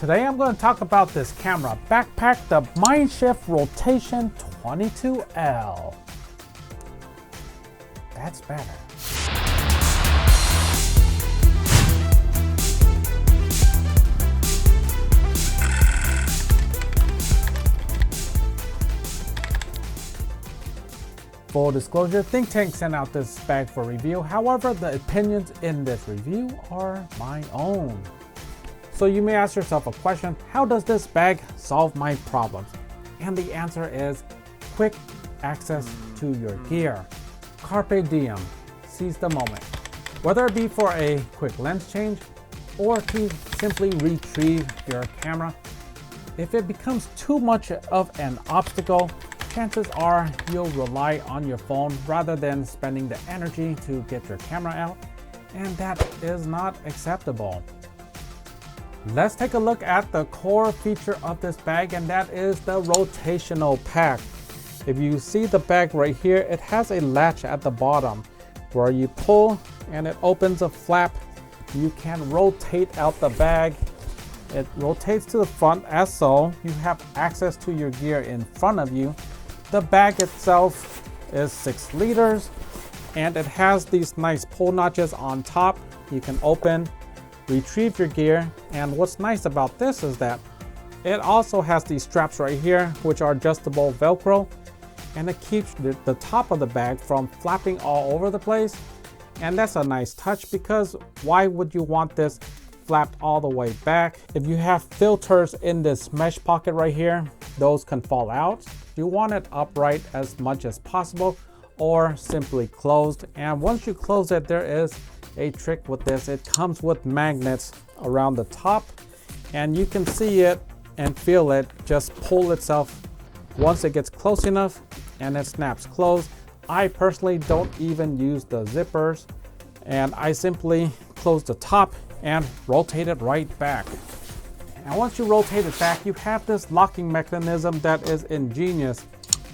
Today I'm going to talk about this camera backpack, the MindShift Rotation 22L. That's better. Full disclosure, Think Tank sent out this bag for review. However, the opinions in this review are my own. So you may ask yourself a question, how does this bag solve my problems? And the answer is quick access to your gear. Carpe diem, seize the moment. Whether it be for a quick lens change or to simply retrieve your camera, if it becomes too much of an obstacle, chances are you'll rely on your phone rather than spending the energy to get your camera out, and that is not acceptable. Let's take a look at the core feature of this bag, and that is the rotational pack. If you see the bag right here, it has a latch at the bottom where you pull and it opens a flap. You can rotate out the bag. It rotates to the front as so. You have access to your gear in front of you. The bag itself is 6 liters and it has these nice pull notches on top. You can open, retrieve your gear, and what's nice about this is that it also has these straps right here which are adjustable Velcro, and it keeps the top of the bag from flapping all over the place. And that's a nice touch, because why would you want this flapped all the way back? If you have filters in this mesh pocket right here, those can fall out. You want it upright as much as possible or simply closed. And once you close it, there is a trick with this. It comes with magnets around the top, and you can see it and feel it just pull itself once it gets close enough, and it snaps closed. I personally don't even use the zippers, and I simply close the top and rotate it right back. And once you rotate it back, you have this locking mechanism that is ingenious.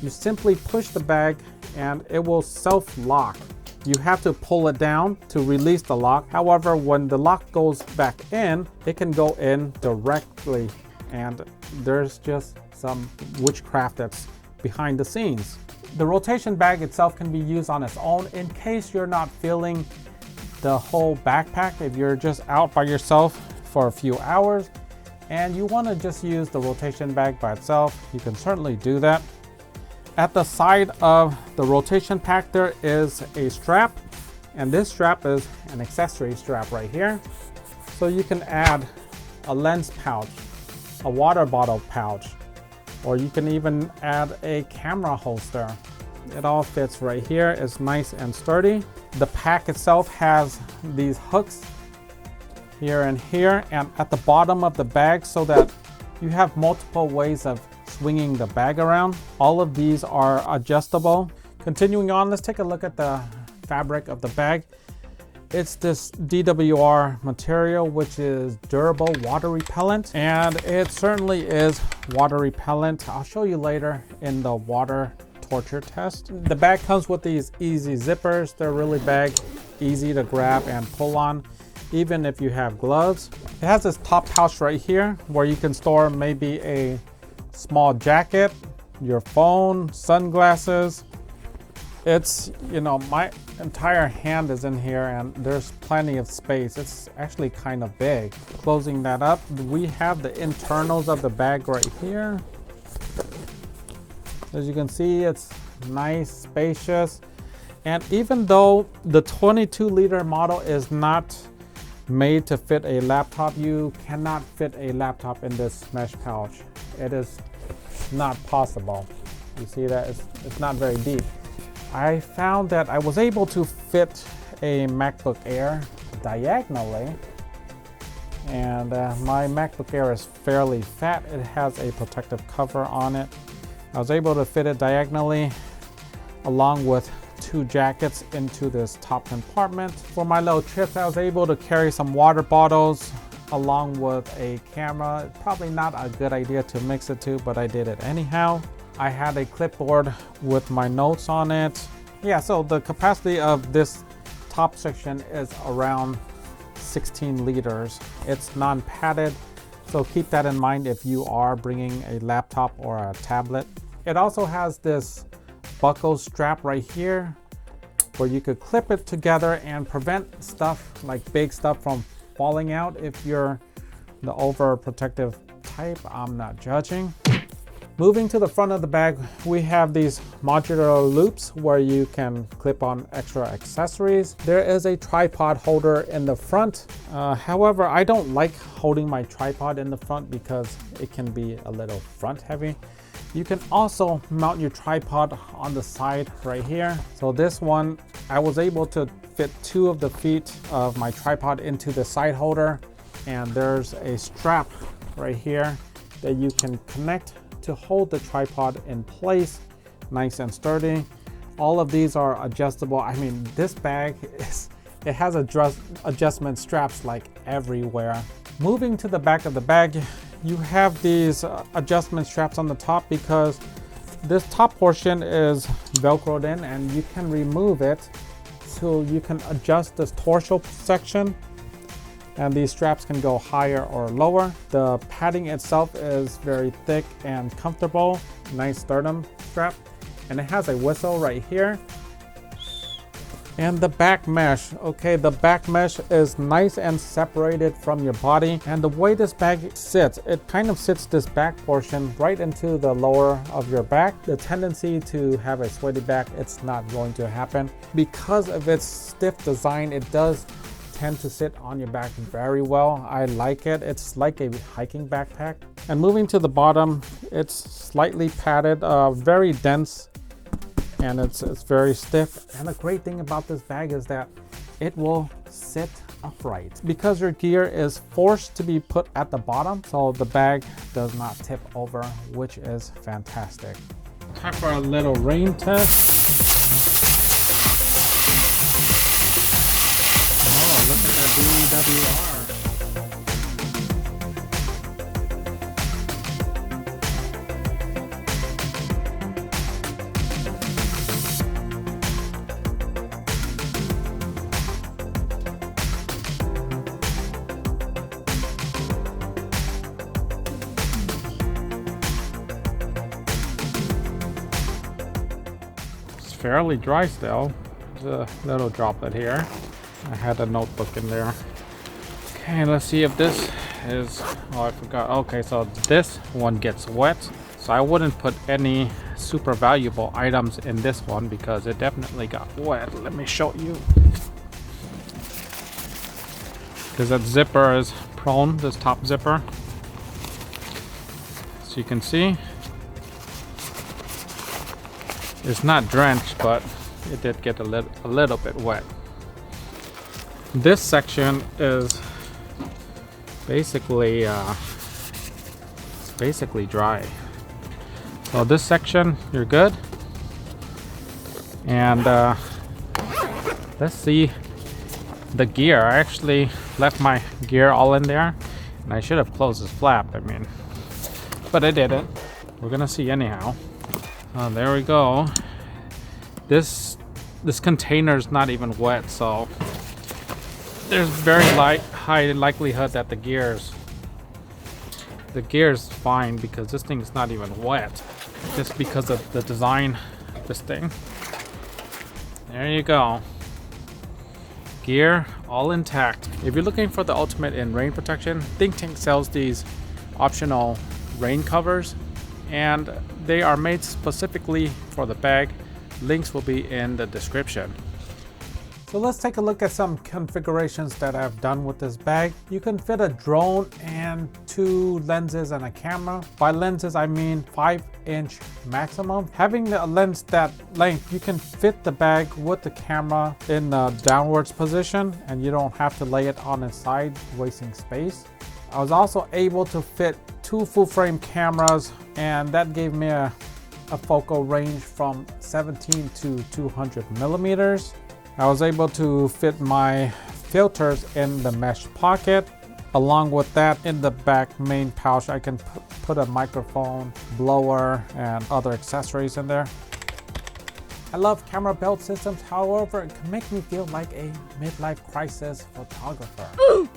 You simply push the bag and it will self-lock. You have to pull it down to release the lock. However, when the lock goes back in, it can go in directly, and there's just some witchcraft that's behind the scenes. The rotation bag itself can be used on its own in case you're not feeling the whole backpack. If you're just out by yourself for a few hours and you want to just use the rotation bag by itself, you can certainly do that. At the side of the rotation pack, there is a strap, and this strap is an accessory strap right here. So you can add a lens pouch, a water bottle pouch, or you can even add a camera holster. It all fits right here. It's nice and sturdy. The pack itself has these hooks here and here and at the bottom of the bag, so that you have multiple ways of swinging the bag around. All of these are adjustable. Continuing on, let's take a look at the fabric of the bag. It's this DWR material, which is durable water repellent, and it certainly is water repellent. I'll show you later in the water torture test. The bag comes with these easy zippers. They're really easy to grab and pull on, even if you have gloves. It has this top pouch right here where you can store maybe a small jacket, your phone, sunglasses. It's, my entire hand is in here and there's plenty of space. It's actually kind of big. Closing that up, we have the internals of the bag right here. As you can see, it's nice, spacious. And even though the 22-liter model is not made to fit a laptop, you cannot fit a laptop in this mesh pouch. It is not possible. You see that it's not very deep. I found that I was able to fit a MacBook Air diagonally, and my MacBook Air is fairly fat. It has a protective cover on it. I was able to fit it diagonally along with 2 jackets into this top compartment. For my little trips, I was able to carry some water bottles along with a camera. Probably not a good idea to mix it too, but I did it anyhow. I had a clipboard with my notes on it. Yeah, so the capacity of this top section is around 16 liters. It's non-padded, So keep that in mind if you are bringing a laptop or a tablet. It also has this buckle strap right here where you could clip it together and prevent stuff like big stuff from falling out if you're the overprotective type. I'm not judging. Moving to the front of the bag, we have these modular loops where you can clip on extra accessories. There is a tripod holder in the front. However, I don't like holding my tripod in the front because it can be a little front heavy. You can also mount your tripod on the side right here. So this one, I was able to fit 2 of the feet of my tripod into the side holder, and there's a strap right here that you can connect to hold the tripod in place, nice and sturdy. All of these are adjustable. I mean, this bag it has adjustment straps like everywhere. Moving to the back of the bag, you have these adjustment straps on the top because this top portion is velcroed in, and you can remove it so you can adjust this torso section, and these straps can go higher or lower. The padding itself is very thick and comfortable, nice sternum strap, and it has a whistle right here. And the back mesh, okay, the back mesh is nice and separated from your body. And the way this bag sits, it kind of sits this back portion right into the lower of your back. The tendency to have a sweaty back, it's not going to happen. Because of its stiff design, it does tend to sit on your back very well. I like it. It's like a hiking backpack. And moving to the bottom, it's slightly padded, very dense, and it's very stiff. And the great thing about this bag is that it will sit upright because your gear is forced to be put at the bottom, so the bag does not tip over, which is fantastic. Time for a little rain test. Oh, look at that BWR. Fairly dry still. There's a little droplet here. I had a notebook in there. Okay, let's see if this is, oh, I forgot. Okay, so this one gets wet. So I wouldn't put any super valuable items in this one because it definitely got wet. Let me show you. Because that zipper is prone, this top zipper. So you can see, it's not drenched, but it did get a little bit wet. This section is basically dry. So this section, you're good. And let's see the gear. I actually left my gear all in there, and I should have closed this flap. I mean, but I didn't. We're gonna see anyhow. There we go. This container is not even wet, so there's very high likelihood that the gear's fine because this thing is not even wet, just because of the design of this thing. There you go. Gear all intact. If you're looking for the ultimate in rain protection, Think Tank sells these optional rain covers, and they are made specifically for the bag. Links will be in the description. So let's take a look at some configurations that I've done with this bag. You can fit a drone and 2 lenses and a camera. By lenses, I mean 5-inch maximum. Having a lens that length, you can fit the bag with the camera in the downwards position, and you don't have to lay it on its side, wasting space. I was also able to fit 2 full-frame cameras, and that gave me a focal range from 17 to 200 millimeters. I was able to fit my filters in the mesh pocket. Along with that, in the back main pouch, I can put a microphone, blower, and other accessories in there. I love camera belt systems, however, it can make me feel like a midlife crisis photographer.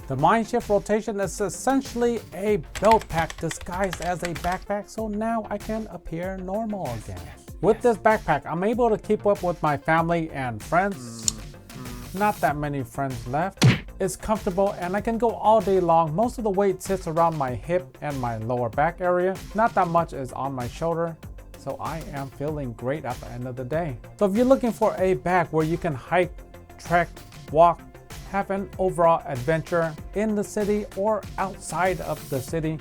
The MindShift Rotation is essentially a belt pack disguised as a backpack, so now I can appear normal again. With this backpack, I'm able to keep up with my family and friends. Not that many friends left. It's comfortable and I can go all day long. Most of the weight sits around my hip and my lower back area. Not that much is on my shoulder. So I am feeling great at the end of the day. So if you're looking for a bag where you can hike, trek, walk, have an overall adventure in the city or outside of the city,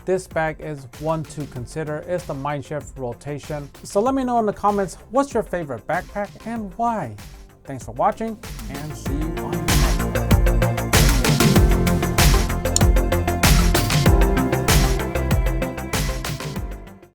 this bag is one to consider. It's the MindShift Rotation. So let me know in the comments, what's your favorite backpack and why? Thanks for watching and see you